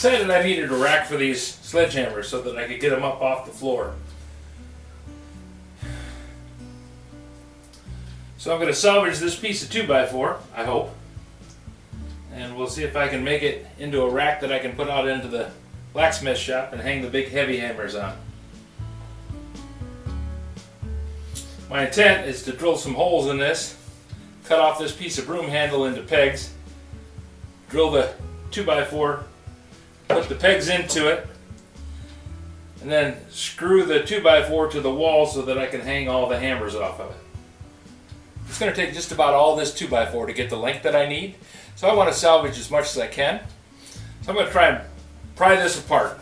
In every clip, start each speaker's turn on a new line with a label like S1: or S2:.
S1: decided I needed a rack for these sledgehammers so that I could get them up off the floor. So I'm going to salvage this piece of 2x4, I hope. And we'll see if I can make it into a rack that I can put out into the blacksmith shop and hang the big heavy hammers on. My intent is to drill some holes in this, cut off this piece of broom handle into pegs, drill the 2x4, put the pegs into it, and then screw the 2x4 to the wall so that I can hang all the hammers off of it. It's going to take just about all this 2x4 to get the length that I need, so I want to salvage as much as I can. So I'm going to try and pry this apart.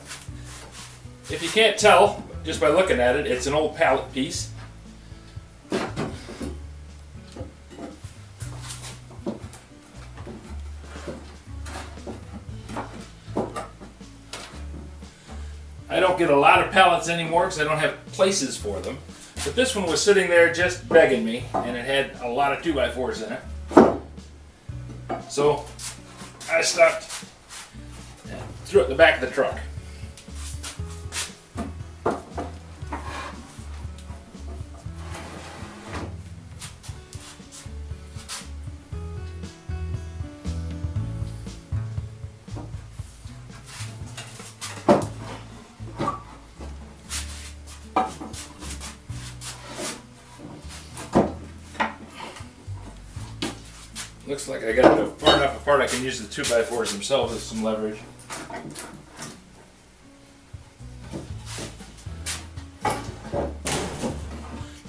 S1: If you can't tell just by looking at it, it's an old pallet piece. I don't get a lot of pallets anymore because I don't have places for them. But this one was sitting there just begging me, and it had a lot of 2x4s in it. So I stopped and threw it in the back of the truck. Looks like I got it far enough apart I can use the 2x4s themselves as some leverage.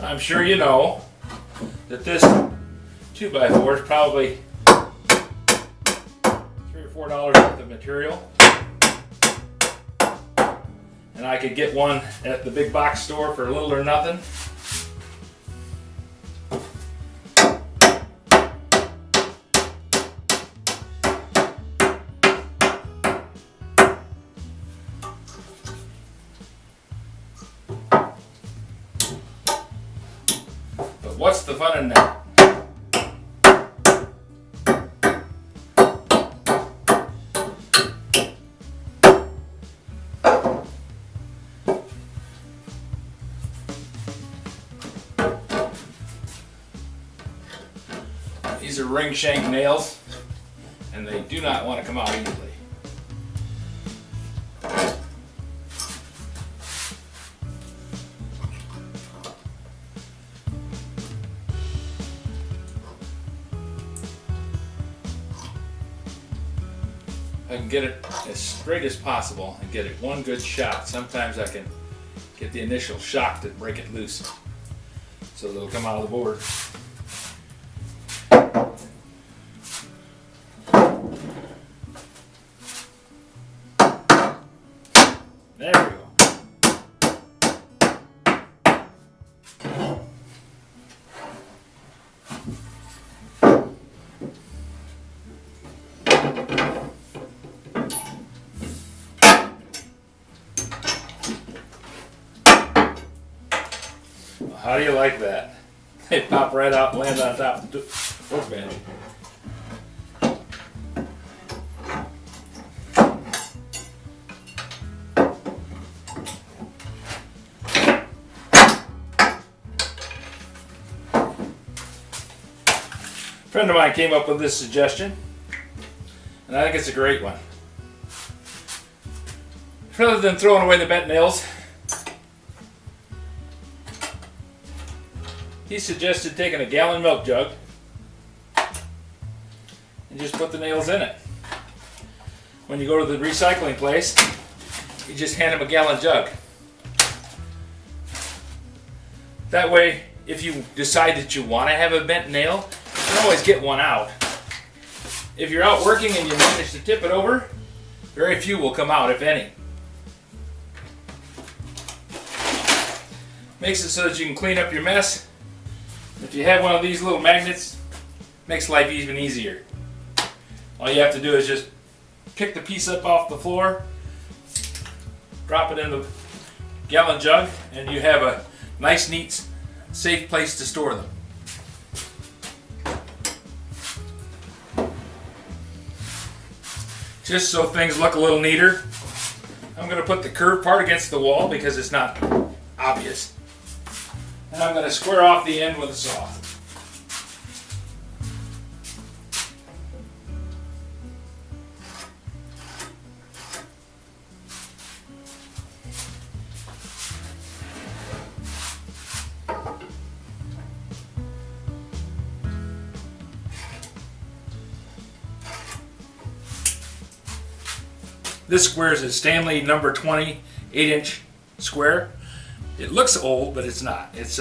S1: I'm sure you know that this 2x4 is probably $3 or $4 worth of material. And I could get one at the big box store for little or nothing. What's the fun in that? These are ring shank nails, and they do not want to come out easily. I can get it as straight as possible and get it one good shot. Sometimes I can get the initial shock to break it loose so that it'll come out of the board. There we go. How do you like that? They pop right out and land on top of the workbench. A friend of mine came up with this suggestion, and I think it's a great one. Rather than throwing away the bent nails, he suggested taking a gallon milk jug and just put the nails in it. When you go to the recycling place, you just hand them a gallon jug. That way, if you decide that you want to have a bent nail, you can always get one out. If you're out working and you manage to tip it over, very few will come out, if any. Makes it so that you can clean up your mess. If you have one of these little magnets, it makes life even easier. All you have to do is just pick the piece up off the floor, drop it in the gallon jug, and you have a nice, neat, safe place to store them. Just so things look a little neater, I'm going to put the curved part against the wall because it's not obvious. And I'm going to square off the end with a saw. This square is a Stanley number 20 8-inch square. It looks old, but it's not. It's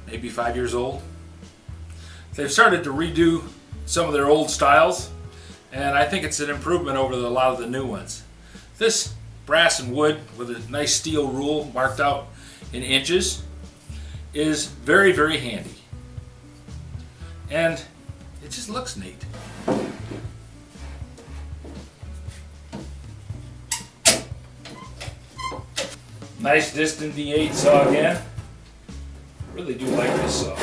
S1: maybe 5 years old. They've started to redo some of their old styles, and I think it's an improvement over a lot of the new ones. This brass and wood with a nice steel rule marked out in inches is very, very handy. And it just looks neat. Nice distant D8 saw again. I really do like this saw.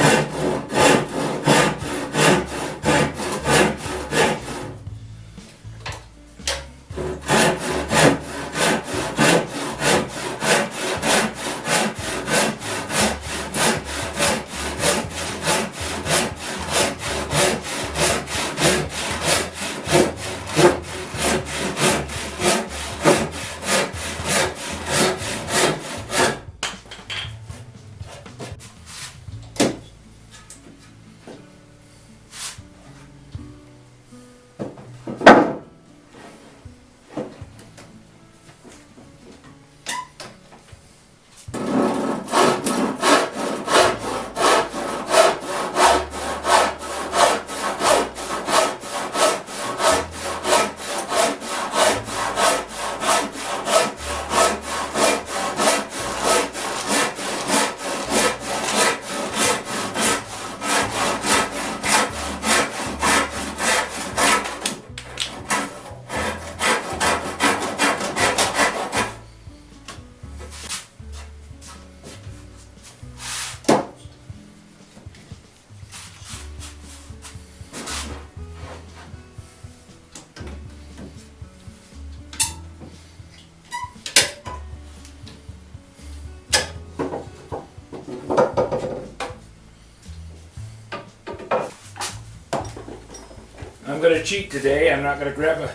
S1: I'm going to cheat today. I'm not going to grab a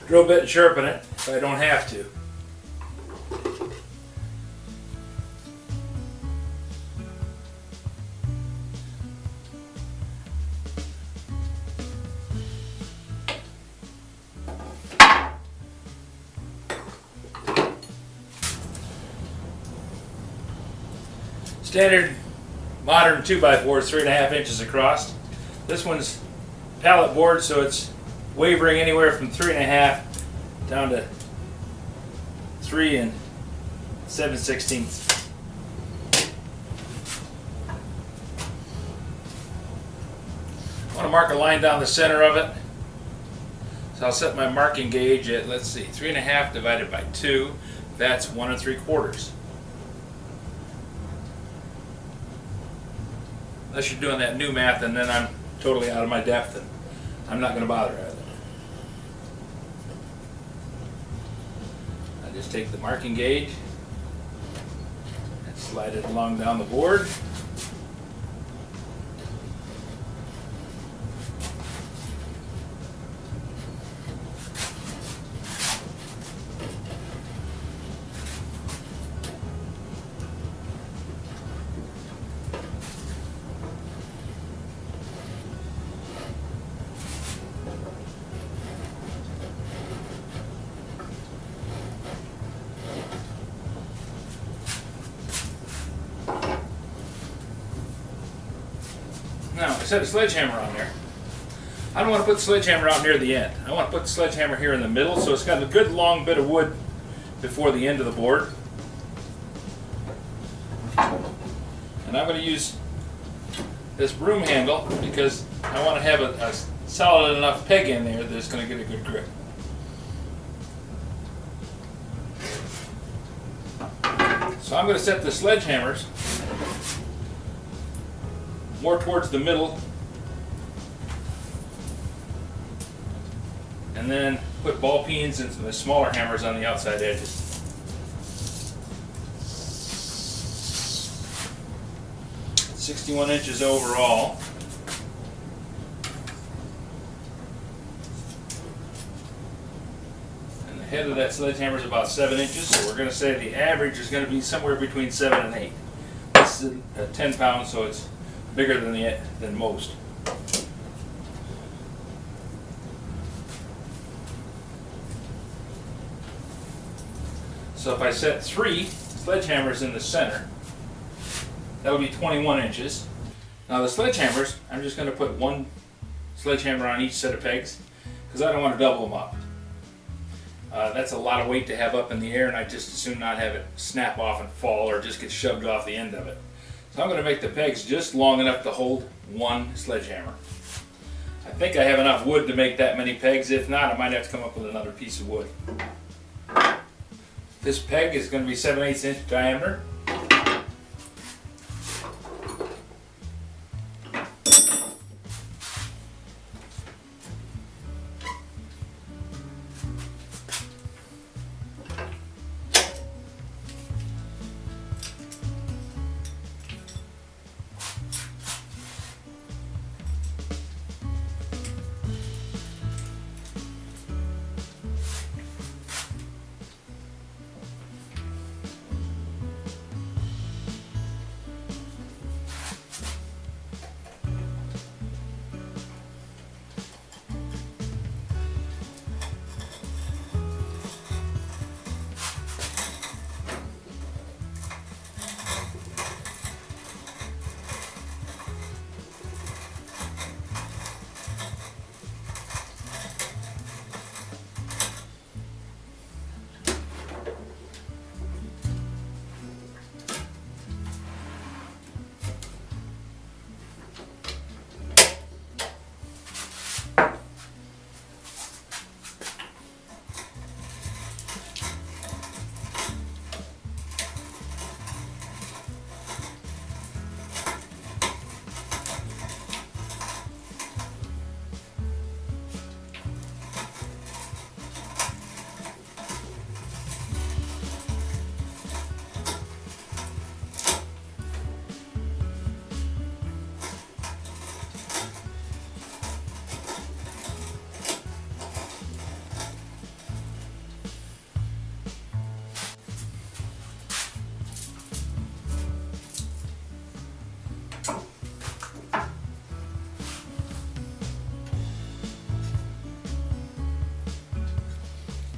S1: drill bit and sharpen it if I don't have to. Standard modern 2x4 is 3.5 inches across. This one's pallet board, so it's wavering anywhere from 3.5 down to 3 7/16. I want to mark a line down the center of it, so I'll set my marking gauge at, let's see, 3.5 divided by 2. That's 1 3/4. Unless you're doing that new math, and then I'm totally out of my depth, and I'm not going to bother with it. I just take the marking gauge and slide it along down the board. Now, I set a sledgehammer on there. I don't want to put the sledgehammer out near the end. I want to put the sledgehammer here in the middle, so it's got a good long bit of wood before the end of the board. And I'm going to use this broom handle because I want to have a solid enough peg in there that it's going to get a good grip. So I'm going to set the sledgehammers more towards the middle and then put ball peens and the smaller hammers on the outside edges. It's 61 inches overall. And the head of that sledgehammer is about 7 inches, so we're going to say the average is going to be somewhere between 7 and 8. This is 10 pounds, so it's bigger than most. So if I set 3 sledgehammers in the center, that'll be 21 inches. Now the sledgehammers, I'm just going to put 1 sledgehammer on each set of pegs because I don't want to double them up. That's a lot of weight to have up in the air, and I just as soon not have it snap off and fall or just get shoved off the end of it. So I'm going to make the pegs just long enough to hold 1 sledgehammer. I think I have enough wood to make that many pegs. If not, I might have to come up with another piece of wood. This peg is going to be 7/8 inch diameter.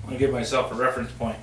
S1: I'm going to give myself a reference point.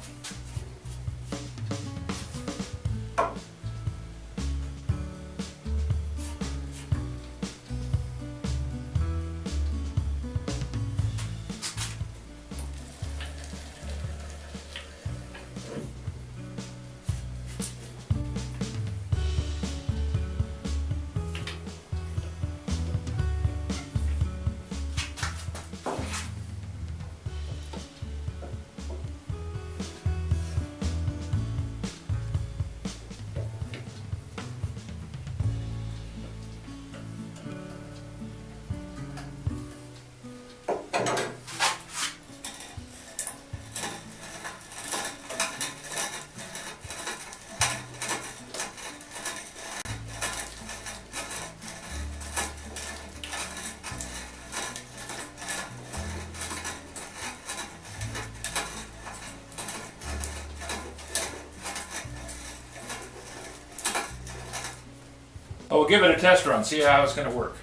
S1: Oh, we'll give it a test run, see how it's going to work.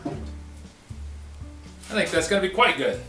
S1: I think that's going to be quite good.